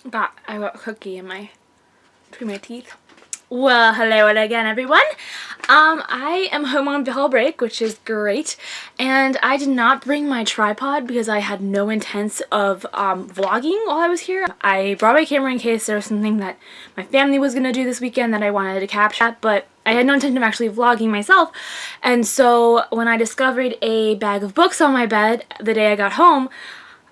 I got a cookie in between my teeth. Well, hello again, everyone. I am home on fall break, which is great, and I did not bring my tripod because I had no intent of vlogging while I was here. I brought my camera in case there was something that my family was going to do this weekend that I wanted to capture, but I had no intention of actually vlogging myself. And so when I discovered a bag of books on my bed the day I got home,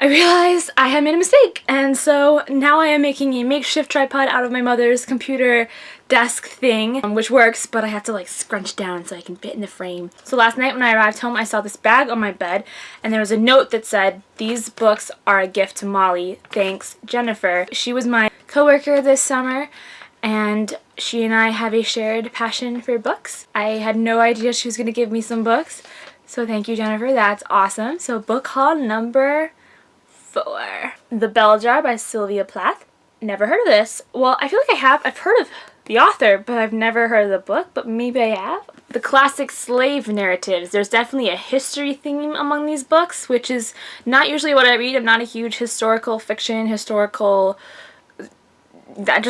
I realized I had made a mistake, and so now I am making a makeshift tripod out of my mother's computer desk thing, which works, but I have to like scrunch down so I can fit in the frame. So last night when I arrived home, I saw this bag on my bed, and there was a note that said, "These books are a gift to Molly. Thanks, Jennifer." She was my coworker this summer, and she and I have a shared passion for books. I had no idea she was going to give me some books, so thank you, Jennifer. That's awesome. So book haul number 4. The Bell Jar by Sylvia Plath. Never heard of this. Well, I feel like I have. I've heard of the author, but I've never heard of the book, but maybe I have. The classic slave narratives. There's definitely a history theme among these books, which is not usually what I read. I'm not a huge historical fiction, just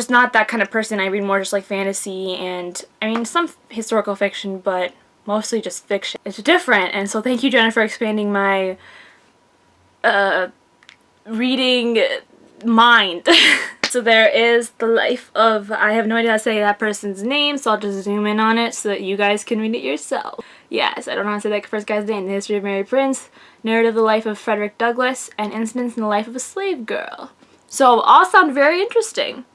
not that kind of person. I read more just like fantasy and, I mean, some historical fiction, but mostly just fiction. It's different, and so thank you, Jennifer, for expanding my reading mind. So there is the life of, I have no idea how to say that person's name, so I'll just zoom in on it so that you guys can read it yourself. Yes, I don't know how to say that first guy's name. The History of Mary Prince, Narrative of the Life of Frederick Douglass, and Incidents in the Life of a Slave Girl. So all sound very interesting.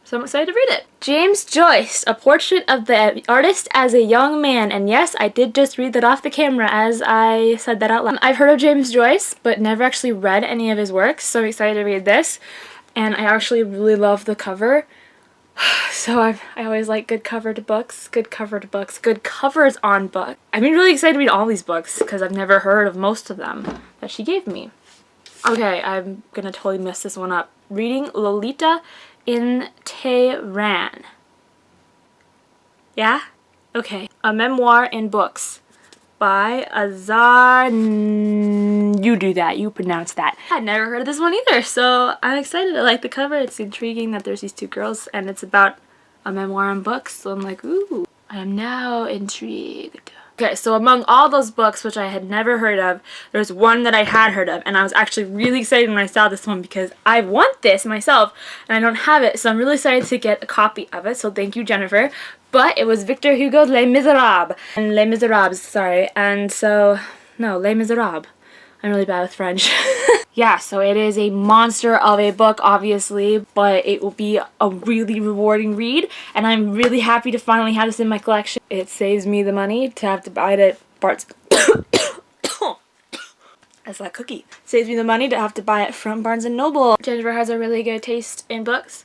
So I'm excited to read it. James Joyce, A Portrait of the Artist as a Young Man. And yes, I did just read that off the camera as I said that out loud. I've heard of James Joyce, but never actually read any of his works, so I'm excited to read this. And I actually really love the cover. So I always like good cover to books, good cover to books, good covers on books. I've been really excited to read all these books because I've never heard of most of them that she gave me. Okay, I'm gonna totally mess this one up. Reading Lolita in Tehran. Yeah? Okay. A Memoir in Books by Azar. You do that. You pronounce that. I'd never heard of this one either, so I'm excited. I like the cover. It's intriguing that there's these two girls, and it's about a memoir in books, so I'm like, ooh. I am now intrigued. Okay, so among all those books, which I had never heard of, there's one that I had heard of, and I was actually really excited when I saw this one because I want this myself, and I don't have it, so I'm really excited to get a copy of it, so thank you, Jennifer. But it was Victor Hugo's Les Miserables, and Les Miserables, sorry, and so, no, Les Miserables. I'm really bad with French. Yeah, so it is a monster of a book, obviously, but it will be a really rewarding read, and I'm really happy to finally have this in my collection. It saves me the money to have to buy it at Barnes. That's that cookie. Saves me the money to have to buy it from Barnes & Noble. Jennifer has a really good taste in books.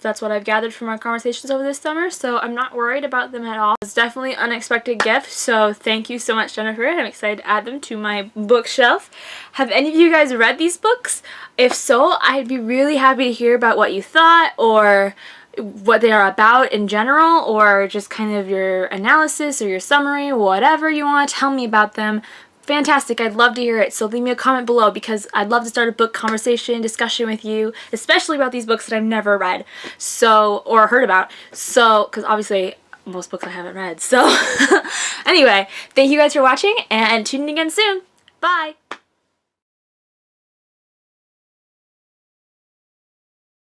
That's what I've gathered from our conversations over this summer, so I'm not worried about them at all. It's definitely an unexpected gift, so thank you so much, Jennifer. I'm excited to add them to my bookshelf. Have any of you guys read these books? If so, I'd be really happy to hear about what you thought, or what they are about in general, or just kind of your analysis or your summary, whatever you want to tell me about them. Fantastic, I'd love to hear it, so leave me a comment below because I'd love to start a book conversation, discussion with you, especially about these books that I've never read, so, or heard about, so, because obviously most books I haven't read, so, anyway, thank you guys for watching, and tune in again soon. Bye!